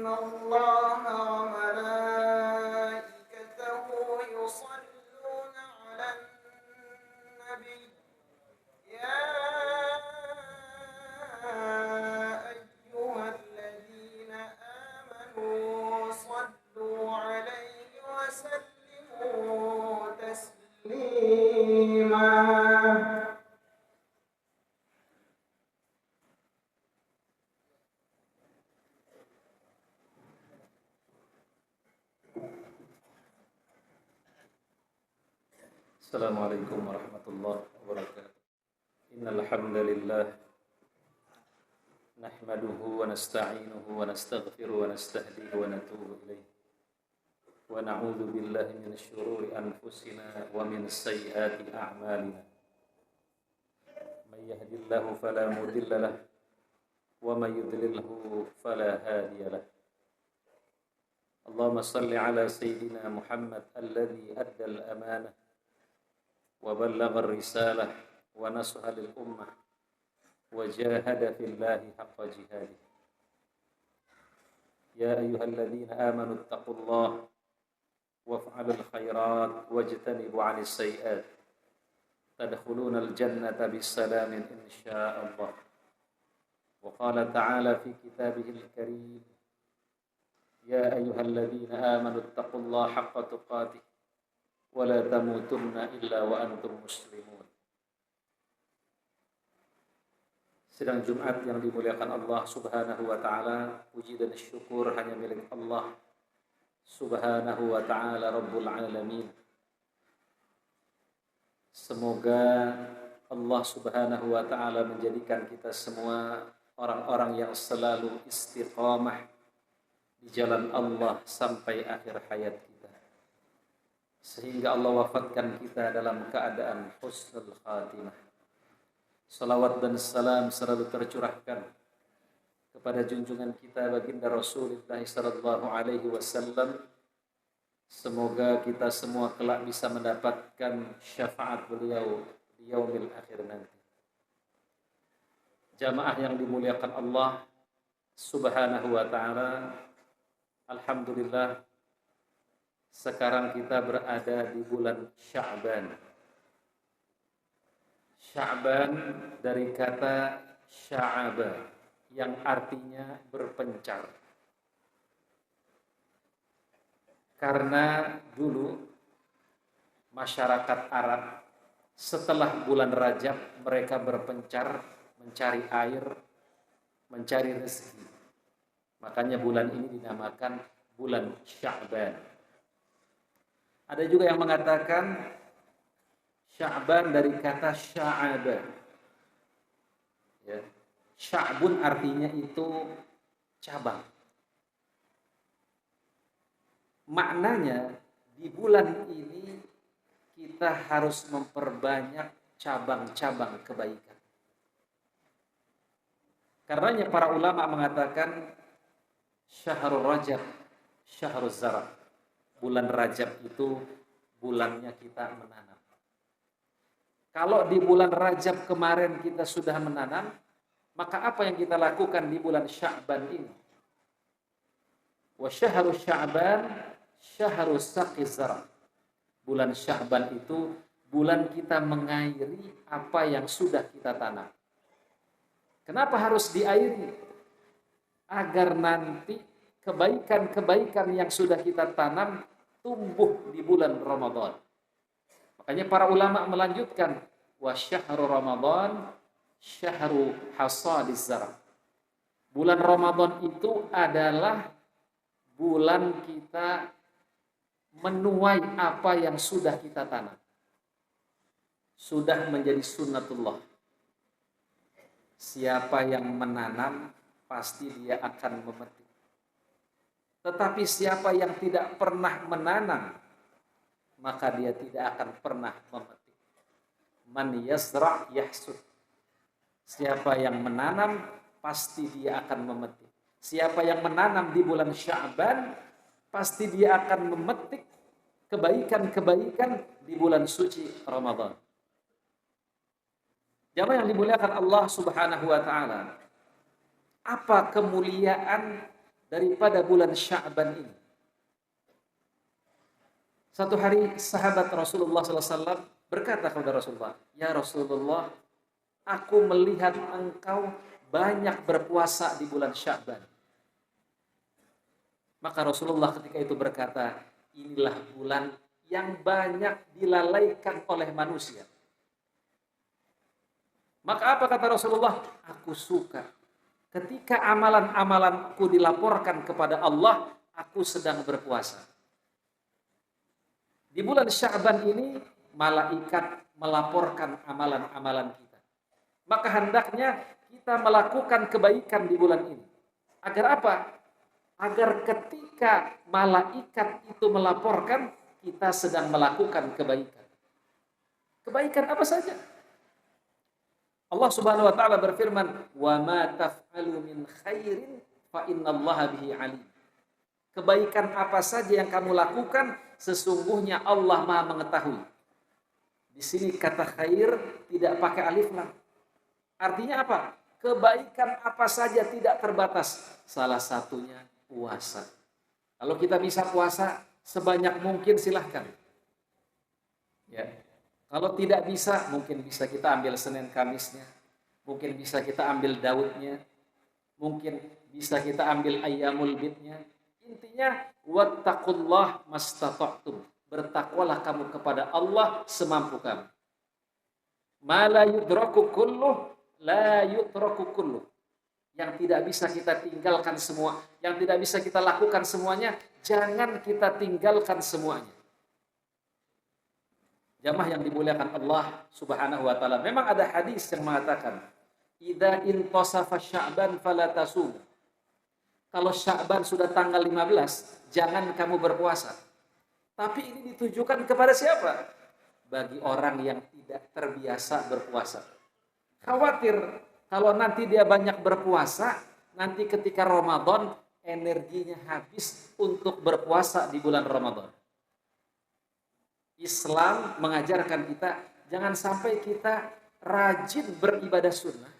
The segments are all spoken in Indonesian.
الله وملائكته يصلون على النبي يا أيها الذين آمنوا صلوا عليه وسلموا تسليما. Assalamualaikum warahmatullahi wabarakatuh. Innal hamdalillah nahmaduhu wa nasta'inuhu wa nastaghfiruhu wa nastahdihi wa natubu ilayh. Wa na'udzu billahi min syururi anfusina wa min sayyiati a'malina. May yahdihillahu fala mudilla lahu wa may yudlilhu fala hadiya lahu. Allahumma shalli ala sayyidina Muhammad alladzi addal amanah وبلغ الرسالة ونصح للأمة وجاهد في الله حق جهاده. يا أيها الذين آمنوا اتقوا الله وافعلوا الخيرات واجتنبوا عن السيئات تدخلون الجنة بسلام إن شاء الله. وقال تعالى في كتابه الكريم يا أيها الذين آمنوا اتقوا الله حق تقاته wala tamutunna illa wa antum muslimun. Sidang Jumat yang dimuliakan Allah Subhanahu wa taala, puji dan syukur hanya milik Allah Subhanahu wa taala Rabbul alamin. Semoga Allah Subhanahu wa taala menjadikan kita semua orang-orang yang selalu istiqamah di jalan Allah sampai akhir hayat kita, sehingga Allah wafatkan kita dalam keadaan husnul khatimah. Salawat dan salam selalu tercurahkan kepada junjungan kita baginda Rasulullah sallallahu alaihi wasallam. Semoga kita semua kelak bisa mendapatkan syafaat beliau di yaumil akhir nanti. Jamaah yang dimuliakan Allah Subhanahu wa taala, alhamdulillah sekarang kita berada di bulan Sya'ban. Sya'ban dari kata sya'aba yang artinya berpencar. Karena dulu masyarakat Arab setelah bulan Rajab mereka berpencar mencari air, mencari rezeki. Makanya bulan ini dinamakan bulan Sya'ban. Ada juga yang mengatakan Sya'ban dari kata sya'aba. Ya. Sya'bun artinya itu cabang. Maknanya di bulan ini kita harus memperbanyak cabang-cabang kebaikan. Karenanya para ulama mengatakan Syahrul Rajab, Syahrul Zarab. Bulan Rajab itu bulannya kita menanam. Kalau di bulan Rajab kemarin kita sudah menanam, maka apa yang kita lakukan di bulan Sya'ban ini? Wa syahru Sya'ban syahru saqiz zar'. Bulan Sya'ban itu bulan kita mengairi apa yang sudah kita tanam. Kenapa harus diairi? Agar nanti kebaikan-kebaikan yang sudah kita tanam tumbuh di bulan Ramadan. Makanya para ulama melanjutkan wa syahru Ramadan syahru hasadiz zar'. Bulan Ramadan itu adalah bulan kita menuai apa yang sudah kita tanam. Sudah menjadi sunnatullah. Siapa yang menanam pasti dia akan memetik. Tetapi siapa yang tidak pernah menanam, maka dia tidak akan pernah memetik. Man yazra' yahsud. Siapa yang menanam, pasti dia akan memetik. Siapa yang menanam di bulan Sya'ban, pasti dia akan memetik kebaikan-kebaikan di bulan suci Ramadan. Jamaah yang dimuliakan Allah Subhanahu wa taala. Apa kemuliaan daripada bulan Sya'ban ini. Satu hari sahabat Rasulullah SAW berkata kepada Rasulullah, "Ya Rasulullah, aku melihat engkau banyak berpuasa di bulan Sya'ban." Maka Rasulullah ketika itu berkata, "Inilah bulan yang banyak dilalaikan oleh manusia." Maka apa kata Rasulullah? "Aku suka ketika amalan-amalanku dilaporkan kepada Allah, aku sedang berpuasa." Di bulan Sya'ban ini, malaikat melaporkan amalan-amalan kita. Maka hendaknya kita melakukan kebaikan di bulan ini. Agar apa? Agar ketika malaikat itu melaporkan, kita sedang melakukan kebaikan. Kebaikan apa saja? Allah Subhanahu wa taala berfirman, "Wa ma taf'alu min khairin fa innallaha bihi alim." Kebaikan apa saja yang kamu lakukan, sesungguhnya Allah Maha mengetahui. Di sini kata khair tidak pakai alif lam. Artinya apa? Kebaikan apa saja tidak terbatas. Salah satunya puasa. Kalau kita bisa puasa sebanyak mungkin silahkan. Ya. Kalau tidak bisa, mungkin bisa kita ambil Senin Kamisnya. Mungkin bisa kita ambil Daudnya. Mungkin bisa kita ambil Ayyamul Bidnya. Intinya, wattaqullah mastata'tum. Bertakwalah kamu kepada Allah semampu kamu. Ma la yudraku kulluh, la yutraku kulluh. Yang tidak bisa kita tinggalkan semua, yang tidak bisa kita lakukan semuanya, jangan kita tinggalkan semuanya. Jamaah yang dimuliakan Allah Subhanahu wa taala. Memang ada hadis yang mengatakan, "Idza intasafa Sya'ban fala tasum." Kalau Sya'ban sudah tanggal 15, jangan kamu berpuasa. Tapi ini ditujukan kepada siapa? Bagi orang yang tidak terbiasa berpuasa. Khawatir kalau nanti dia banyak berpuasa, nanti ketika Ramadan energinya habis untuk berpuasa di bulan Ramadan. Islam mengajarkan kita jangan sampai kita rajin beribadah sunnah,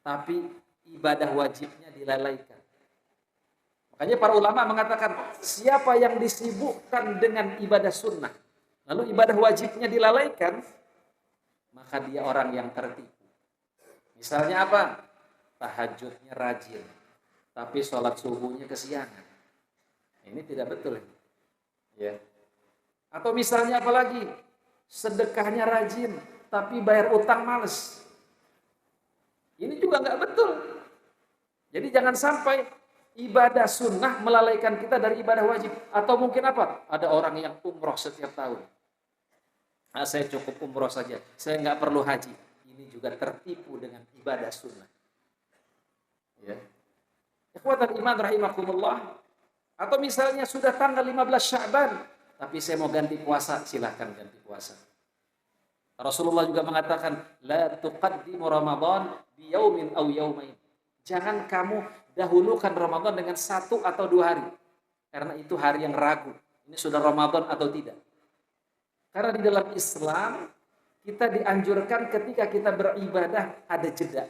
tapi ibadah wajibnya dilalaikan. Makanya para ulama mengatakan, siapa yang disibukkan dengan ibadah sunnah, lalu ibadah wajibnya dilalaikan, maka dia orang yang tertipu. Misalnya apa? Tahajudnya rajin, tapi sholat subuhnya kesiangan. Ini tidak betul. Ya. Atau misalnya apa lagi? Sedekahnya rajin, tapi bayar utang males. Ini juga nggak betul. Jadi jangan sampai ibadah sunnah melalaikan kita dari ibadah wajib. Atau mungkin apa? Ada orang yang umroh setiap tahun. Saya cukup umroh saja, saya nggak perlu haji. Ini juga tertipu dengan ibadah sunnah. Ya. Ikhwatal iman rahimakumullah. Atau misalnya sudah tanggal 15 Sya'ban, tapi saya mau ganti puasa, silahkan ganti puasa. Rasulullah juga mengatakan, la tuqaddimu Ramadan bi yaumin aw yaumain. Jangan kamu dahulukan Ramadan dengan 1 atau 2 hari. Karena itu hari yang ragu. Ini sudah Ramadan atau tidak. Karena di dalam Islam, kita dianjurkan ketika kita beribadah ada jeda.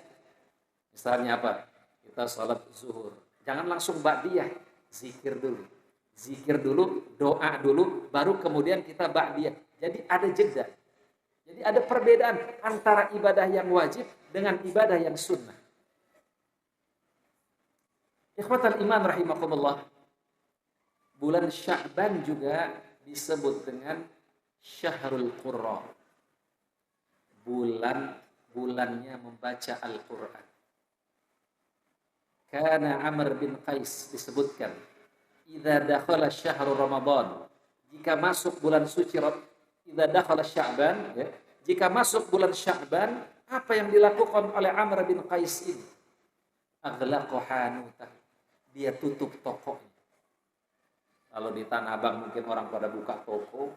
Misalnya apa? Kita sholat zuhur. Jangan langsung ba'diyah. Zikir dulu. Zikir dulu, doa dulu, baru kemudian kita ba'diyah. Jadi ada jeda. Jadi ada perbedaan antara ibadah yang wajib dengan ibadah yang sunnah. Ikhwatal iman rahimakumullah. Bulan Sya'ban juga disebut dengan Syahrul Qurra. Bulannya membaca Al-Quran. Kana Amr bin Qais disebutkan, idza dakhala syahrul Ramadan, jika masuk bulan suci idza dakhala Sya'ban, ya, jika masuk bulan Sya'ban, apa yang dilakukan oleh Amr bin Qais ini? Aghlaqa hanutah. Dia tutup tokonya. Kalau di Tanah Abang mungkin orang pada buka toko.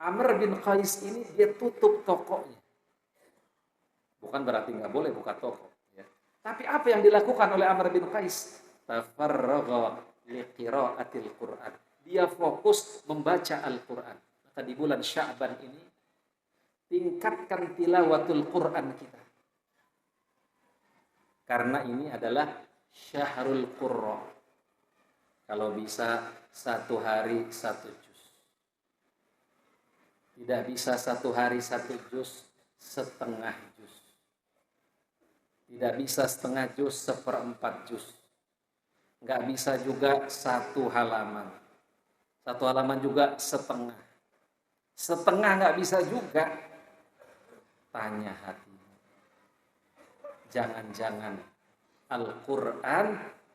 Amr bin Qais ini dia tutup tokonya. Bukan berarti nggak boleh buka toko. Ya. Tapi apa yang dilakukan oleh Amr bin Qais? Tafarragha liqira'atil Qur'an. Dia fokus membaca Al-Quran. Maka di bulan Sya'ban ini, tingkatkan tilawatul Quran kita. Karena ini adalah Syahrul Qurra. Kalau bisa 1 hari 1 juz. Tidak bisa 1 hari 1 juz, setengah juz. Tidak bisa setengah juz, 1/4 juz. Nggak bisa juga 1 halaman. 1 halaman juga setengah. Setengah nggak bisa juga. Tanya hati. Jangan-jangan Al-Quran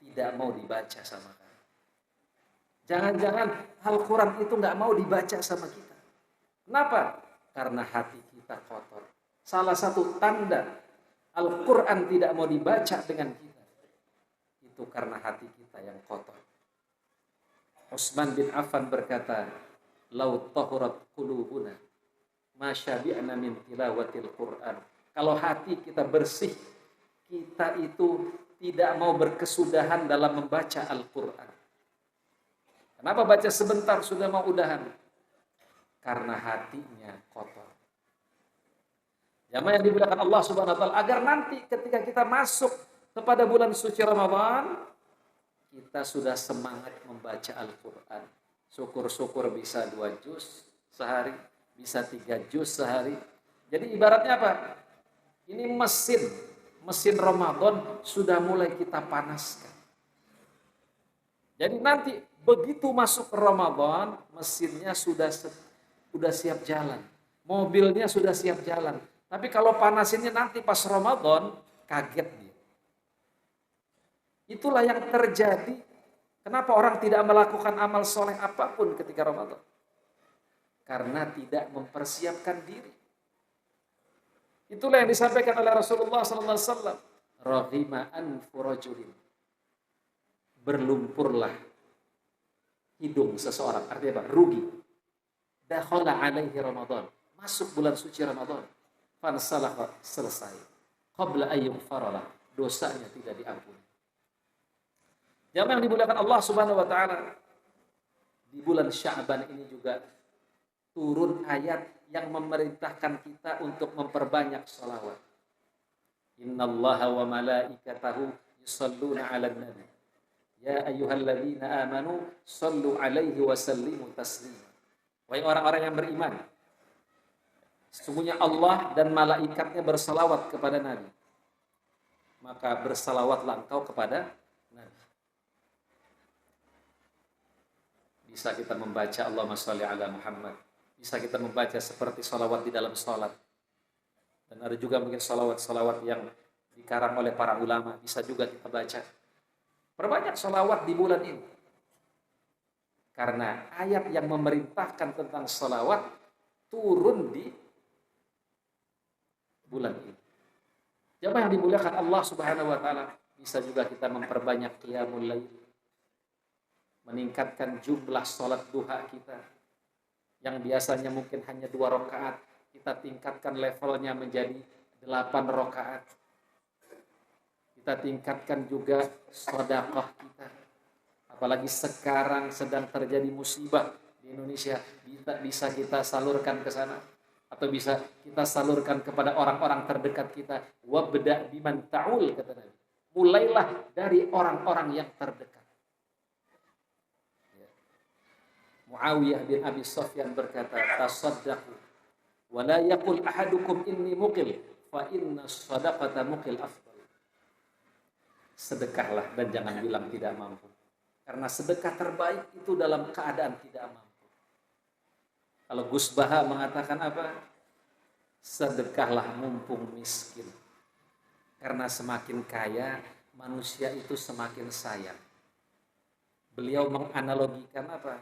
tidak mau dibaca sama kamu. Jangan-jangan Al-Quran itu nggak mau dibaca sama kita. Kenapa? Karena hati kita kotor. Salah satu tanda Al-Quran tidak mau dibaca dengan kita, itu karena hati kita yang kotor. Utsman bin Affan berkata, "Lau tahurat qulubuna ma syabi'na min tilawatil Qur'an." Kalau hati kita bersih, kita itu tidak mau berkesudahan dalam membaca Al-Quran. Kenapa baca sebentar sudah mau udahan? Karena hatinya kotor. Jamaah yang dimuliakan Allah Subhanahu wa taala, agar nanti ketika kita masuk kepada bulan suci Ramadan, kita sudah semangat membaca Al-Quran. Syukur-syukur bisa 2 juz sehari, bisa 3 juz sehari. Jadi ibaratnya apa? Ini mesin Ramadan sudah mulai kita panaskan. Jadi nanti begitu masuk Ramadan, mesinnya sudah siap jalan. Mobilnya sudah siap jalan. Tapi kalau panasinnya nanti pas Ramadan, kaget dia. Itulah yang terjadi. Kenapa orang tidak melakukan amal soleh apapun ketika Ramadan? Karena tidak mempersiapkan diri. Itulah yang disampaikan oleh Rasulullah SAW. Rahima anfu rajulin. Berlumpurlah hidung seseorang. Artinya apa? Rugi. Dakhala alaihi Ramadan. Masuk bulan suci Ramadan. Fansalah, selesai. Qabla ayyughfaralah. Dosanya tidak diampuni. Jamaah yang dimuliakan Allah Subhanahu wa taala, di bulan Sya'ban ini juga turun ayat yang memerintahkan kita untuk memperbanyak shalawat. Innallaha wa malaikatahu yusalluna 'alan nabi. Ya ayyuhalladzina amanu shallu 'alaihi wa sallimu taslima. Wahai orang-orang yang beriman, sesungguhnya Allah dan malaikatnya bersalawat kepada Nabi. Maka bersalawatlah engkau kepada Nabi. Bisa kita membaca Allahumma sholli ala Muhammad. Bisa kita membaca seperti salawat di dalam salat. Dan ada juga mungkin salawat-salawat yang dikarang oleh para ulama. Bisa juga kita baca. Perbanyak salawat di bulan ini. Karena ayat yang memerintahkan tentang salawat turun di bulan ini. Jamaah yang dimuliakan Allah Subhanahu wa taala, bisa juga kita memperbanyak qiyamul lail. Meningkatkan jumlah sholat duha kita yang biasanya mungkin hanya 2 rakaat, kita tingkatkan levelnya menjadi 8 rakaat. Kita tingkatkan juga sedekah kita. Apalagi sekarang sedang terjadi musibah di Indonesia, bisa kita salurkan ke sana atau bisa kita salurkan kepada orang-orang terdekat kita. Wabda biman ta'ul, kata Nabi. Mulailah dari orang-orang yang terdekat. Muawiyah bin Abi Sufyan berkata, tasaddaqu wa la yaqul ahadukum inni muqil fa inna shadaqata muqil afdal. Sedekahlah dan jangan bilang tidak mampu. Karena sedekah terbaik itu dalam keadaan tidak mampu. Kalau Gus Baha mengatakan apa? Sedekahlah mumpung miskin. Karena semakin kaya, manusia itu semakin sayang. Beliau menganalogikan apa?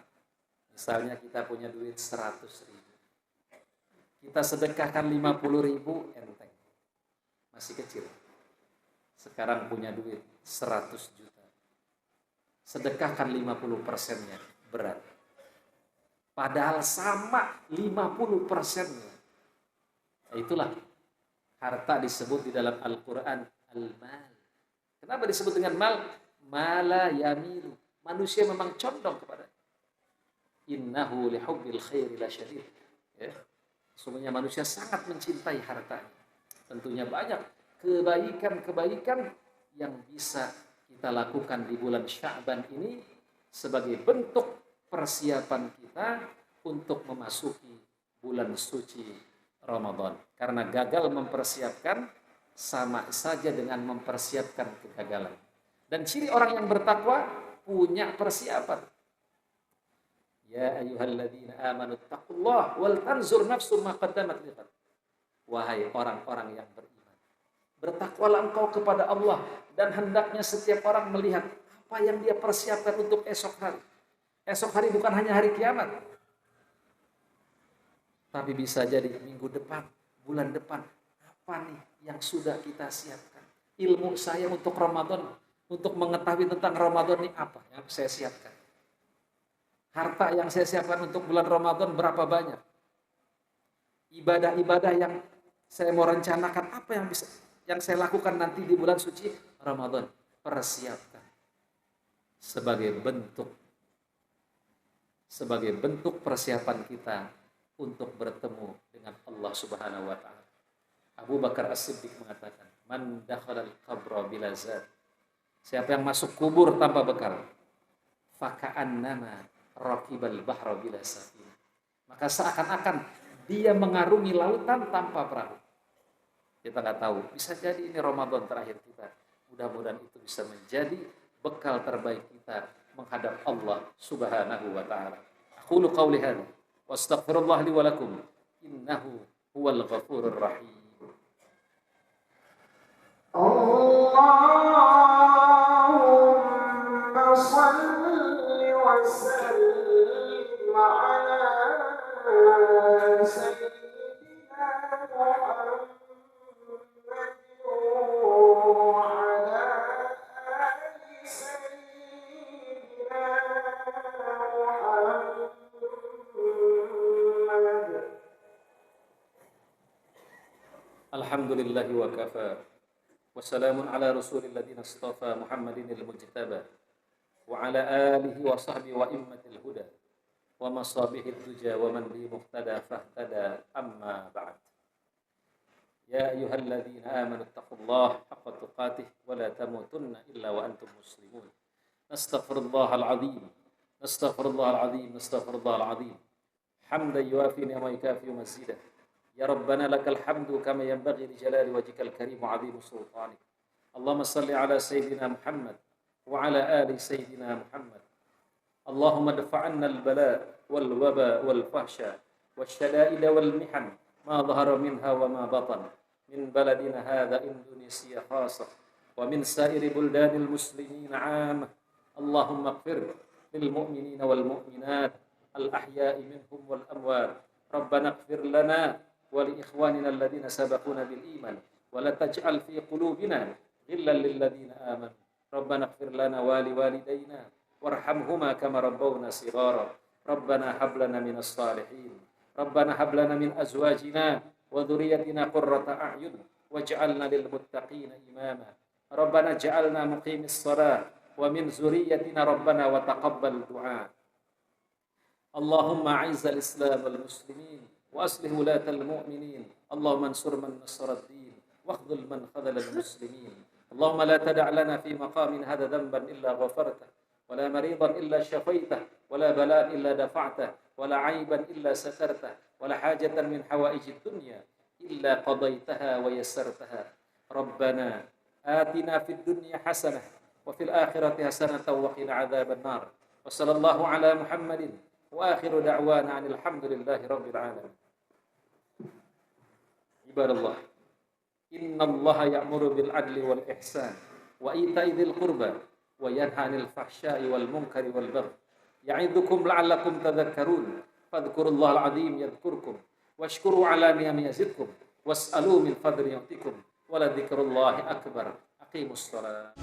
Misalnya kita punya duit 100.000. Kita sedekahkan 50.000, enteng. Masih kecil. Sekarang punya duit 100 juta. Sedekahkan 50%-nya, berat. Padahal sama 50%-nya. Nah, itulah harta disebut di dalam Al-Quran al-mal. Kenapa disebut dengan mal? Mala yamilu. Manusia memang condong kepada. Innahu lihubbil khairi lasyadid. Ya. Sesungguhnya manusia sangat mencintai hartanya. Tentunya banyak kebaikan-kebaikan yang bisa kita lakukan di bulan Sya'ban ini sebagai bentuk persiapan kita untuk memasuki bulan suci Ramadan. Karena gagal mempersiapkan sama saja dengan mempersiapkan kegagalan. Dan ciri orang yang bertakwa punya persiapan. Ya ayyuhalladzina amanu taqullah wal tanzur nafsum ma qaddamat lighad. Wahai orang-orang yang beriman, bertakwalah engkau kepada Allah, dan hendaknya setiap orang melihat apa yang dia persiapkan untuk esok hari. Esok hari bukan hanya hari kiamat, tapi bisa jadi minggu depan, bulan depan. Apa nih yang sudah kita siapkan? Ilmu saya untuk Ramadan, untuk mengetahui tentang Ramadan ini apa yang saya siapkan? Harta yang saya siapkan untuk bulan Ramadan berapa banyak? Ibadah-ibadah yang saya mau rencanakan, apa yang saya lakukan nanti di bulan suci Ramadan? Persiapkan sebagai bentuk persiapan kita untuk bertemu dengan Allah Subhanahu wa taala. Abu Bakar As-Siddiq mengatakan, "Man dakhalal qabra bila zad." Siapa yang masuk kubur tanpa bekal, faka'annama raqibal bahra bila safinah. Maka seakan-akan dia mengarungi lautan tanpa perahu. Kita nggak tahu, bisa jadi ini Ramadan terakhir kita. Mudah-mudahan itu bisa menjadi bekal terbaik kita menghadap Allah Subhanahu wa taala. Aqulu qauli hadza wa astaghfirullah li wa lakum innahu huwal ghafurur rahim. Allahumma salli wa sallim ala sayyidina Muhammad wa ala ali sayyidina Muhammad. Alhamdulillahi wa kafa. Wassalamun ala rasulil ladina istafa Muhammadin al-mujtaba wa ala alihi wa sahbihi wa immatil huda wa masabihid duja wa man bi muqtada fahtada, amma ba'd. Ya ayyuhalladzina amanu taqullaha haqqa tuqatih wa la tamutunna illa wa antum muslimun. Nastaghfirullahal azim, nastaghfirullahal azim, nastaghfirullahal azim. Hamdan yuafi ni'ma yukafi mazidah. Ya Rabbana lakal hamdu kama yanbaghi li jalali wajhikal karim wa 'azimi sultanik. Allahumma salli ala sayyidina Muhammad wa ala ali sayyidina Muhammad. Allahumma dafa'anna al-bala wal waba wal fahsya wasyada'id wal mihan ma dhahara minha wa ma batan min baladina hadha Indonesia khasah wa min sa'iri buldanil muslimin 'amah. Allahumma ighfir lil mu'minina wal mu'minat al ahya'i minhum wal amwat. Rabbana ighfir lana ولإخواننا الذين سبقونا بالإيمان ولا تجعل في قلوبنا غلا للذين آمنوا ربنا اغفر لنا ولوالدينا وارحمهما كما ربونا صغارا ربنا هب لنا من الصالحين ربنا هب لنا من أزواجنا وذريتنا قرة أعين واجعلنا للمتقين إماما ربنا اجعلنا مقيم الصلاة ومن ذريتنا ربنا وتقبل دعاء اللهم أعز الإسلام والمسلمين وأصلح ولاة المؤمنين اللهم انصر من نصر الدين واخذل من خذل المسلمين اللهم لا تدع لنا في مقام هذا ذنبا إلا غفرته ولا مريضا إلا شفيته ولا بلاء إلا دفعته ولا عيبا إلا سترته ولا حاجة من حوائج الدنيا إلا قضيتها ويسرتها ربنا آتنا في الدنيا حسنة وفي الآخرة حسنة وقنا عذاب النار وصلى الله على محمد وآخر دعوانا عن الحمد لله رب العالمين. عباد الله إن الله يأمر بالعدل والإحسان وإيتاء ذي القربى وينهى عن الفحشاء والمنكر والبغي يعظكم لعلكم تذكرون فاذكروا الله العظيم يذكركم واشكروا على نعمه يزدكم واسألوا من فضله يعطيكم ولذكر الله أكبر. أقيموا الصلاة.